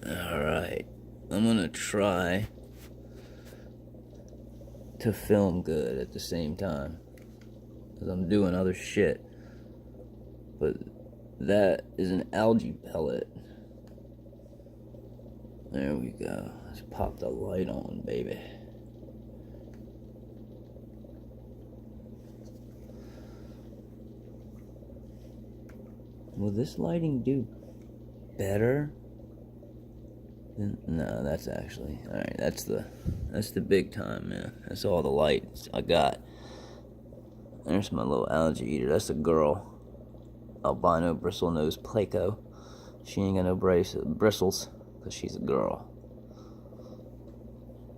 Alright, I'm gonna try to film good at the same time, because I'm doing other shit. But that is an algae pellet. There we go. Let's pop the light on, baby. Will this lighting do better? No, that's actually alright. That's the big time, man. That's all the lights I got. There's my little algae eater. That's a girl, albino bristlenose pleco. She ain't got no bristles because she's a girl.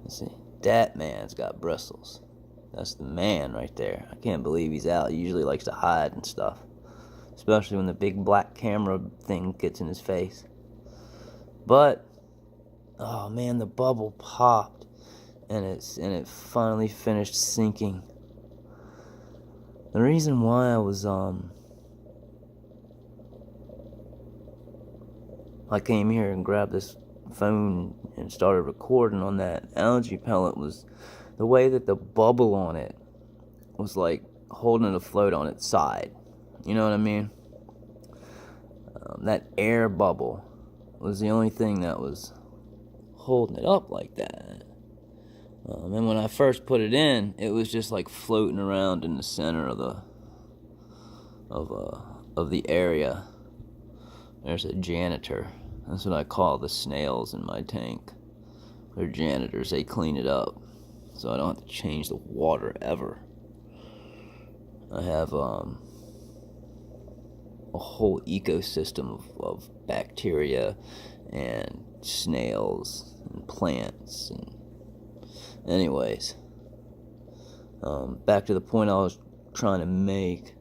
Let's see. That man's got bristles. That's the man right there. I can't believe he's out. He usually likes to hide and stuff, especially when the big black camera thing gets in his face. But oh man, the bubble popped, and it finally finished sinking. The reason why I was I came here and grabbed this phone and started recording on that algae pellet was the way that the bubble on it was like holding it afloat on its side. You know what I mean? That air bubble was the only thing that was holding it up like that. And when I first put it in, it was just like floating around in the center of the area. There's a janitor. That's what I call the snails in my tank. They're janitors. They clean it up, so I don't have to change the water ever. I have a whole ecosystem of bacteria and snails and plants. And anyways, back to the point I was trying to make,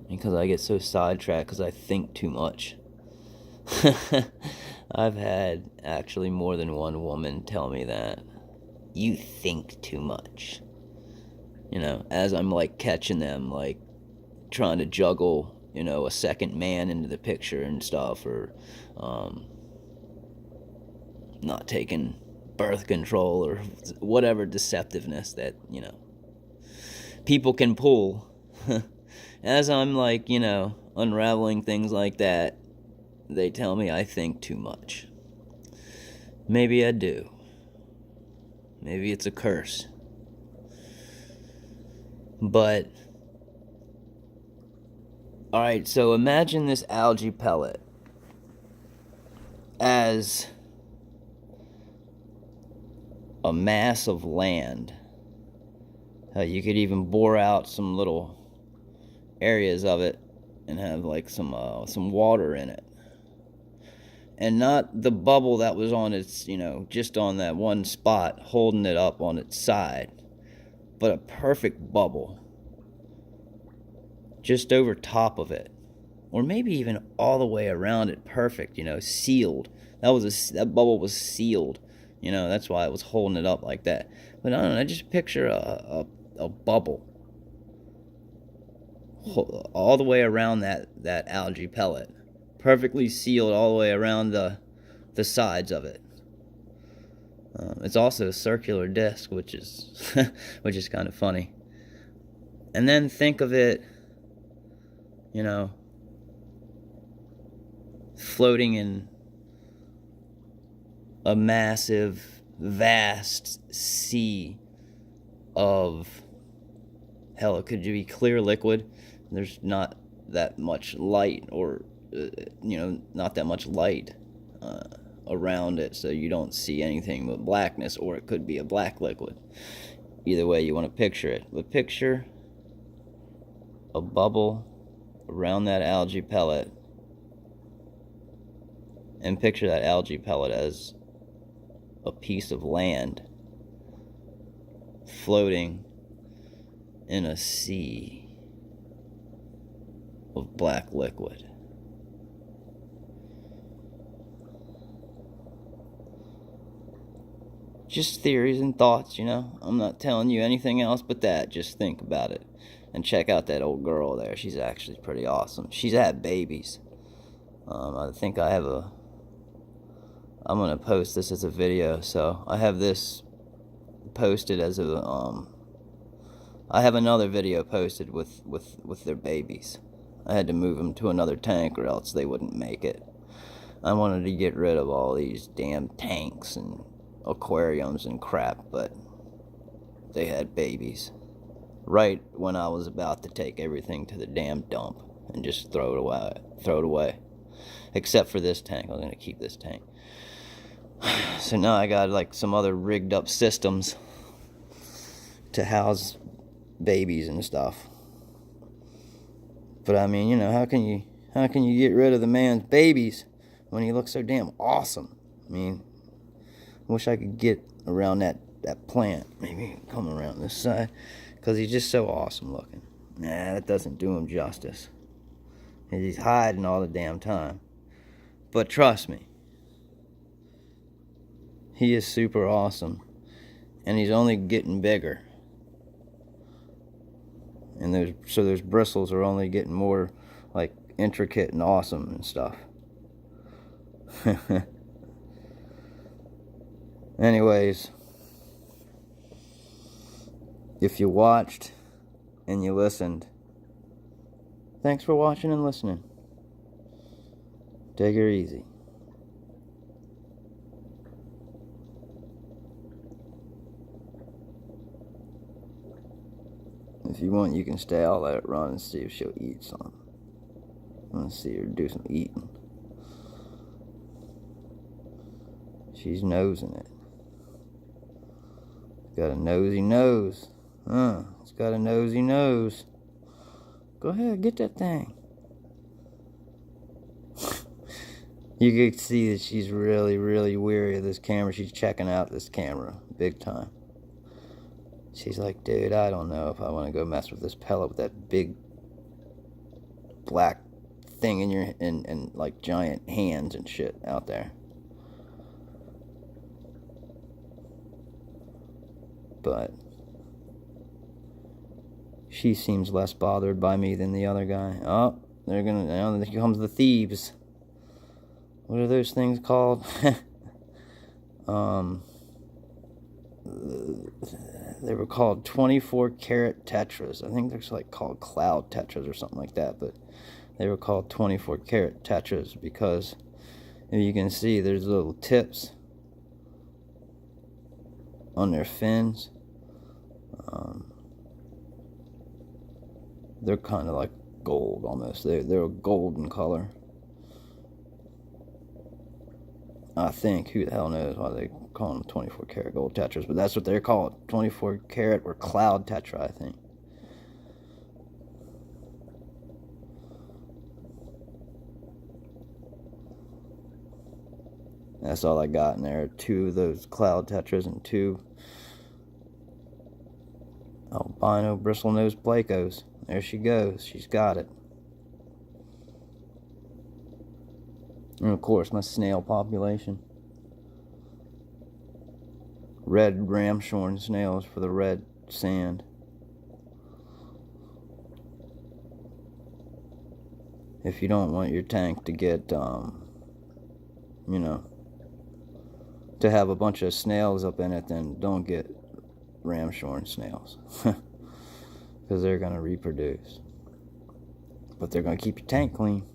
because I get so sidetracked because I think too much. I've had actually more than one woman tell me that. You think too much. You know, as I'm like catching them, like trying to juggle, you know, a second man into the picture and stuff, or not taking birth control, or whatever deceptiveness that, you know, people can pull. As I'm like, you know, unraveling things like that, they tell me I think too much. Maybe I do. Maybe it's a curse. But alright, so imagine this algae pellet as a mass of land. You could even bore out some little areas of it and have like some water in it, and not the bubble that was on its, you know, just on that one spot holding it up on its side, but a perfect bubble just over top of it, or maybe even all the way around it, perfect, you know, sealed. That bubble was sealed, you know, that's why it was holding it up like that. But I don't know, just picture a bubble all the way around that algae pellet, perfectly sealed all the way around the sides of it. It's also a circular disc, which is which is kind of funny. And then think of it, you know, floating in a massive, vast sea of, hell, it could be clear liquid. There's not that much light, or you know, not that much light around it, so you don't see anything but blackness, or it could be a black liquid. Either way you want to picture it. But picture a bubble around that algae pellet, and picture that algae pellet as a piece of land floating in a sea of black liquid. Just theories and thoughts, you know. I'm not telling you anything else but that. Just think about it. And check out that old girl there. She's actually pretty awesome. She's had babies. I think I have I'm gonna post this as a video, so I have this posted as a I have another video posted with their babies. I had to move them to another tank or else they wouldn't make it. I wanted to get rid of all these damn tanks and aquariums and crap, but they had babies right when I was about to take everything to the damn dump and just throw it away. Except for this tank. I was going to keep this tank. So now I got like some other rigged up systems to house babies and stuff. But I mean, you know, how can you get rid of the man's babies when he looks so damn awesome? I mean, I wish I could get around that plant. Maybe come around this side, because he's just so awesome looking. Nah, that doesn't do him justice. He's hiding all the damn time. But trust me, he is super awesome, and he's only getting bigger. And those bristles are only getting more like intricate and awesome and stuff. Anyways, if you watched and you listened, thanks for watching and listening. Take her easy. If you want, you can stay. I'll let it run and see if she'll eat some. I want to see her do some eating. She's nosing it. It's got a nosy nose. It's got a nosy nose. Go ahead, get that thing. You can see that she's really, really weary of this camera. She's checking out this camera big time. She's like, dude, I don't know if I want to go mess with this pellet with that big black thing in your and like giant hands and shit out there. But she seems less bothered by me than the other guy. Oh, they're gonna. Now here comes the thieves. What are those things called? They were called 24 karat tetras. I think they're like called cloud tetras or something like that, but they were called 24 karat tetras because if you can see, there's little tips on their fins. They're kind of like gold almost. They're a golden color. I think, who the hell knows why they call them 24 karat gold tetras, but that's what they're called, 24 karat or cloud tetra, I think. That's all I got in there, 2 of those cloud tetras and 2 albino bristlenose plecos. There she goes, she's got it. And of course, my snail population. Red ramshorn snails for the red sand. If you don't want your tank to get, you know, to have a bunch of snails up in it, then don't get ramshorn snails. Because they're going to reproduce. But they're going to keep your tank clean.